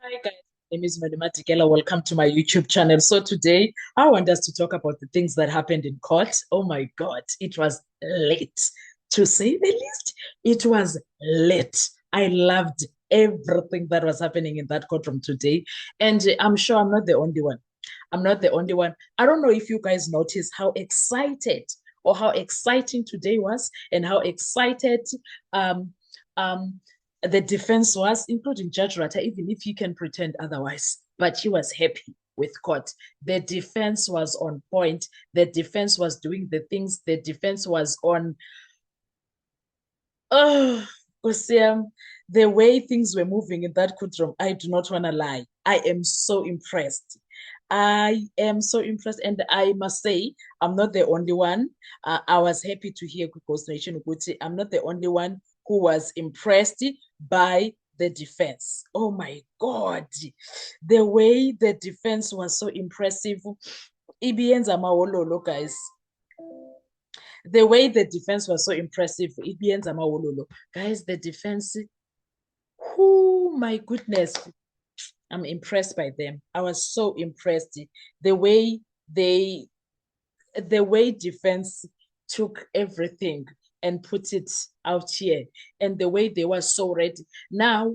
Hi guys, my name is Mathematicella. Welcome to my YouTube channel. So today I want us to talk about the things that happened in court. Oh my God, it was late to say the least. It was late. I loved everything that was happening in that courtroom today. And I'm sure I'm not the only one. I'm not the only one. I don't know if you guys noticed how excited or how exciting today was and how excited um, um, the defense was, including Judge Rata, even if he can pretend otherwise. But he was happy with court. The defense was on point. The defense was doing the things. The defense was on. Oh, Osiam, the way things were moving in that courtroom, I do not want to lie. I am so impressed. I am so impressed, and I must say, I'm not the only one. I was happy to hear Ghost Nation Uguti. I'm not the only one who was impressed by the defense. Oh my God, the way the defense was so impressive. Ibienza mawololo, guys. The way the defense was so impressive. Ibienza mawololo, guys. The defense. Oh my goodness, I'm impressed by them. I was so impressed. The way they, the way defense took everything and put it out here, and the way they were so ready. Now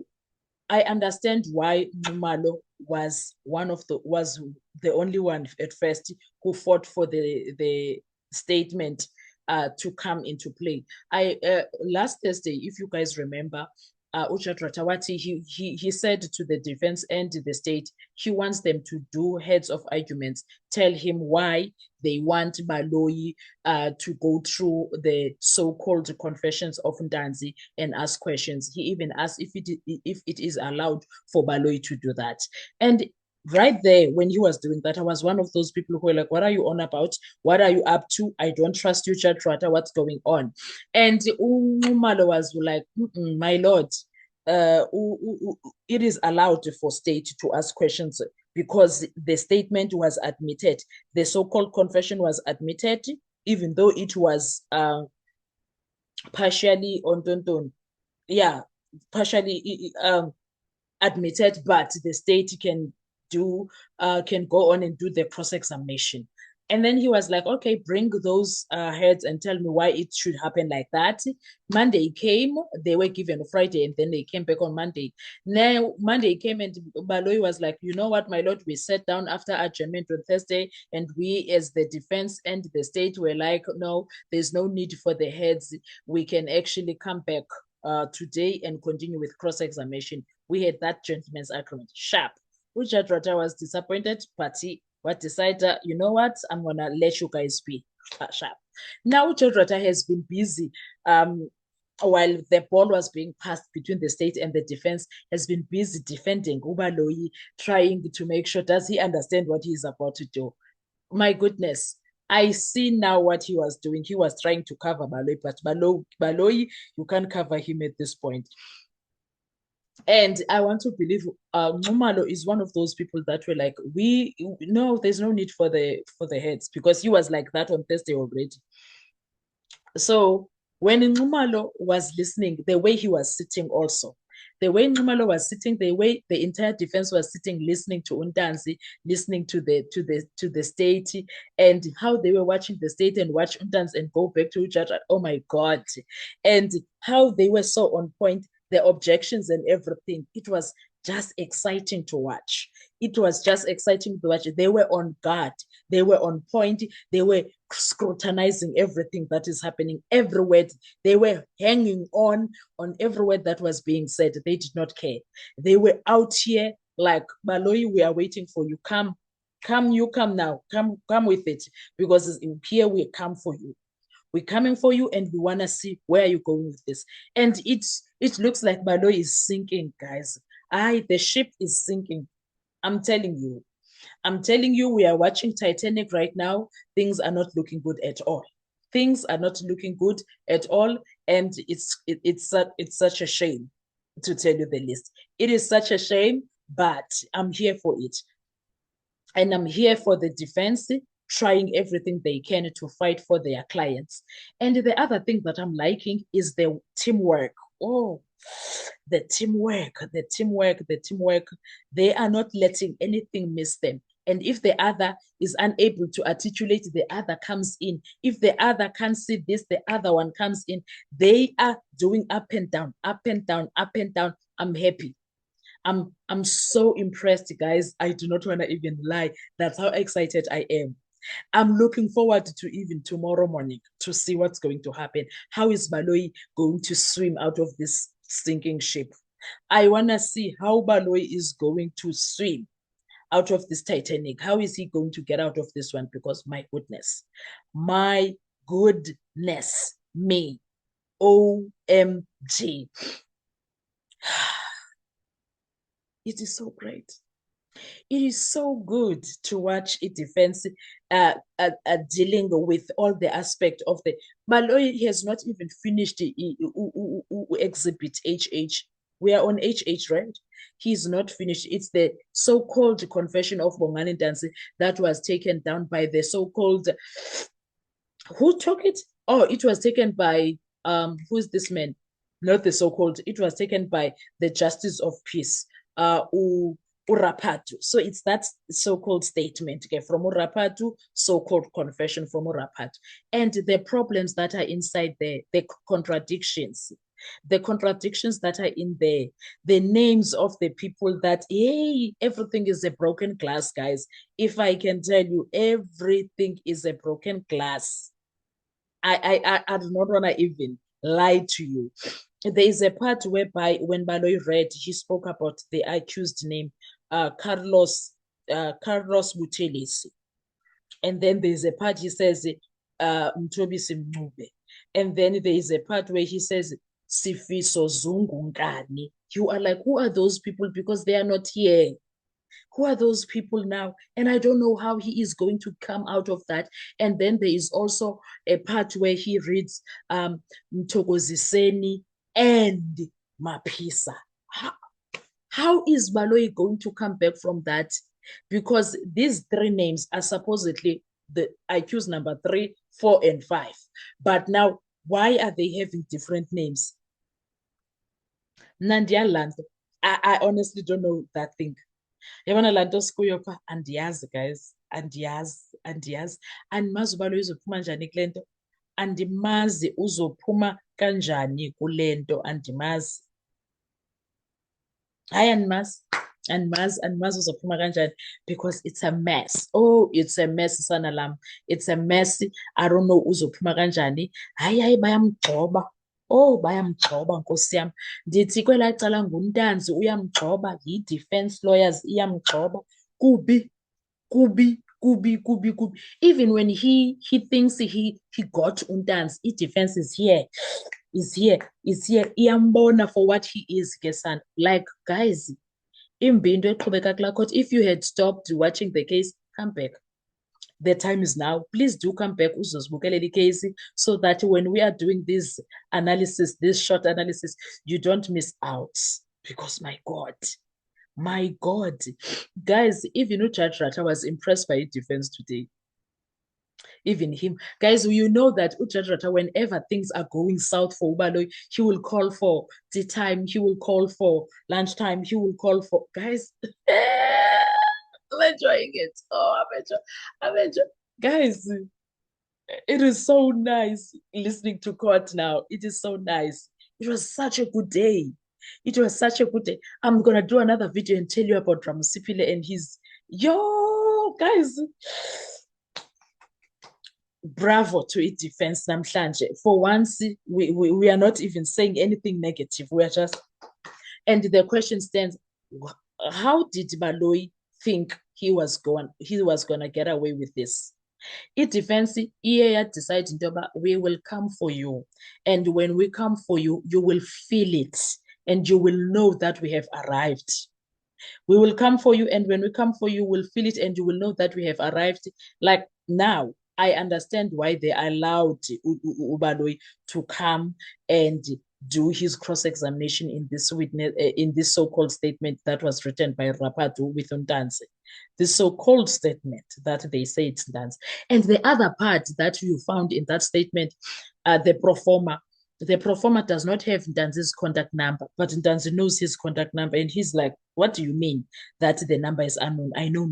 I understand why Numalo was the only one at first who fought for the statement to come into play. I last Thursday, if you guys remember, Uchat Ratawati, he said to the defense and the state, he wants them to do heads of arguments, tell him why they want Baloyi to go through the so-called confessions of Ndanzi and ask questions. He even asked if it is allowed for Baloyi to do that. And right there, when he was doing that, I was one of those people who were like, what are you on about? What are you up to? I don't trust you, Chatrata. What's going on? And Umalo was like, my lord, uh, it is allowed for state to ask questions because the statement was admitted. The so-called confession was admitted, even though it was partially on Tonton. Yeah, partially admitted, but the state do can go on and do the cross-examination. And then he was like, okay, bring those heads and tell me why it should happen like that. Monday came, they were given Friday, and then they came back on Monday. Now, Monday came, and Baloyi was like, you know what, my lord, we sat down after adjournment on Thursday, and we, as the defense and the state, were like, no, there's no need for the heads. We can actually come back today and continue with cross-examination. We had that gentleman's agreement. Sharp. Richard Rata was disappointed, but he what decided, you know what, I'm gonna let you guys be sharp. Now Richard Rata has been busy while the ball was being passed between the state and the defense, has been busy defending Ubaloyi, trying to make sure, does he understand what he is about to do? My goodness, I see now what he was doing. He was trying to cover Baloyi, but Baloyi, you can't cover him at this point. And I want to believe Numalo is one of those people that were like, we no, there's no need for the heads because he was like that on Thursday already. So when Numalo was listening, the way he was sitting also, the way Numalo was sitting, the way the entire defense was sitting, listening to Undanzi, listening to the state, and how they were watching the state and watch Undanzi and go back to each other. Oh my God. And how they were so on point, the objections and everything. It was just exciting to watch. It was just exciting to watch. They were on guard. They were on point. They were scrutinizing everything that is happening, every word. They were hanging on every word that was being said. They did not care. They were out here like, Baloyi, we are waiting for you. Come, you come now. Come with it. Because here we come for you. We're coming for you, and we want to see where you're going with this. And it looks like Baloyi is sinking, guys. The ship is sinking. I'm telling you. I'm telling you, we are watching Titanic right now. Things are not looking good at all. Things are not looking good at all, and it's such a shame, to tell you the least. It is such a shame, but I'm here for it, and I'm here for the defense, trying everything they can to fight for their clients. And the other thing that I'm liking is the teamwork. Oh, The teamwork. They are not letting anything miss them. And if the other is unable to articulate, the other comes in. If the other can't see this, the other one comes in. They are doing up and down, up and down, up and down. I'm happy. I'm so impressed, guys. I do not want to even lie. That's how excited I am. I'm looking forward to even tomorrow morning to see what's going to happen. How is Baloyi going to swim out of this sinking ship? I want to see how Baloyi is going to swim out of this Titanic. How is he going to get out of this one? Because my goodness, me, OMG. It is so great. It is so good to watch a defense dealing with all the aspect of the. Baloyi has not even finished the exhibit HH. We are on HH, right? He's not finished. It's the so-called confession of Bongani Ntanzi that was taken down by the so-called. Who took it? Oh, it was taken by who's this man? Not the so-called. It was taken by the Justice of Peace. Urapatu. So it's that so-called statement from Urapatu, so-called confession from Urapatu. And the problems that are inside there, the contradictions that are in there, the names of the people that, hey, everything is a broken glass, guys. If I can tell you, everything is a broken glass. I do not want to even lie to you. There is a part whereby when Baloyi read, he spoke about the accused name, Carlos Buthelezi. And then there's a part he says, Mthobisi Mncube. And then there is a part where he says, Sifiso Zungungani. You are like, who are those people? Because they are not here. Who are those people now? And I don't know how he is going to come out of that. And then there is also a part where he reads Mthokoziseni and Mapisa. How is Baloyi going to come back from that? Because these three names are supposedly the accused number 3, 4, and 5. But now, why are they having different names? Nandia Lando. I honestly don't know that thing. Yabona la nto sikuyo pha andiyazi, guys, andiyazi andimazi Baloyi uzophuma njani kule nto, andimazi uzophuma kanjani kule nto, andimazi. Hayi, andimazi uzophuma kanjani, because it's a mess. Oh, it's a mess, sana lam. It's a mess. I don't know uzophuma kanjani. Hayi bayamgcoba. Oh, bayamgcoba, nkosi yam. Ndithi kwelaa cala nguNtanzi uyamgcoba, yi-defense lawyers iyamgcoba. Kubi. Even when he thinks he got Untanzi, i-defense is here. Iyambona for what he is, Gesan. Like, guys, if you had stopped watching the case, come back. The time is now. Please do come back, uzozibukele case, so that when we are doing this analysis, this short analysis, you don't miss out. Because my God, guys, even Judge Ratha was impressed by his defense today. Even him, guys, you know that Judge Ratha, whenever things are going south for Baloyi, he will call for tea time, he will call for lunchtime, he will call for, guys. I'm enjoying it. Oh, I'm enjoying. Guys, it is so nice listening to court now. It is so nice. It was such a good day. I'm gonna do another video and tell you about Ramusipile and his guys. Bravo to its defense, namhlanje. For once, we are not even saying anything negative. We are just, and the question stands: how did Baloyi think he was gonna get away with this? It defense decided we will come for you, and when we come for you, you will feel it, and you will know that we have arrived. We will come for you, and when we come for you, we'll feel it, and you will know that we have arrived. Like now, I understand why they allowed Baloyi to come and do his cross-examination in this witness, in this so-called statement that was written by Rapatu with Ntanzi. This so-called statement that they say it's Ntanzi. And the other part that you found in that statement, the pro forma, the pro forma does not have Ntanzi's contact number, but Ntanzi knows his contact number. And he's like, what do you mean that the number is unknown? I know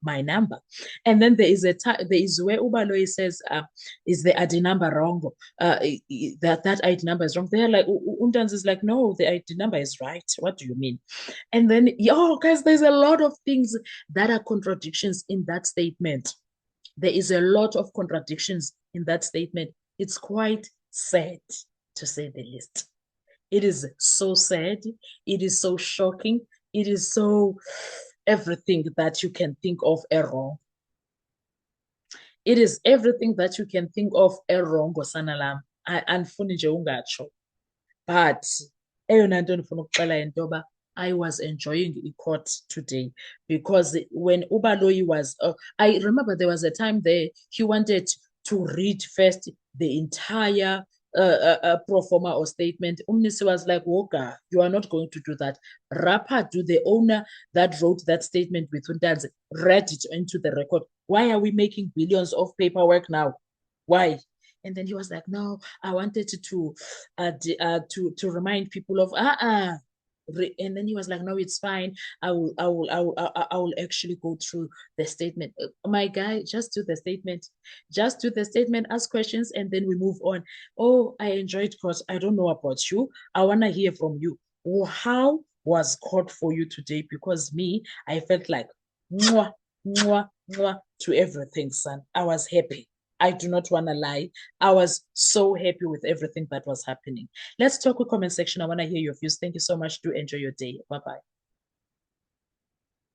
my number. And then there is where Ubaloyi says, is the ID number wrong? That ID number is wrong. They're like, Ntanzi is like, no, the ID number is right. What do you mean? And then, oh, guys, there's a lot of things that are contradictions in that statement. There is a lot of contradictions in that statement. It's quite sad, to say the least. It is so sad. It is so shocking. It is so everything that you can think of a wrong. It is everything that you can think of a wrong, ngosana lam. Andifuni nje ungatsho. But eyona nto ndifuna ukuxela into I was enjoying the court today because when Ubaloyi was, I remember there was a time there he wanted to read first the entire pro forma or statement. Umnisi was like, Woga, you are not going to do that. Rapadu, the owner that wrote that statement with Ntanzi, read it into the record. Why are we making billions of paperwork now? Why? And then he was like, no, I wanted to remind people of and then he was like, no, it's fine. I will actually go through the statement. My guy, just do the statement. Just do the statement, ask questions, and then we move on. Oh, I enjoyed court. I don't know about you. I want to hear from you. How was court for you today? Because me, I felt like mwah, mwah, mwah to everything, son. I was happy. I do not want to lie. I was so happy with everything that was happening. Let's talk with comment section. I want to hear your views. Thank you so much. Do enjoy your day. Bye-bye.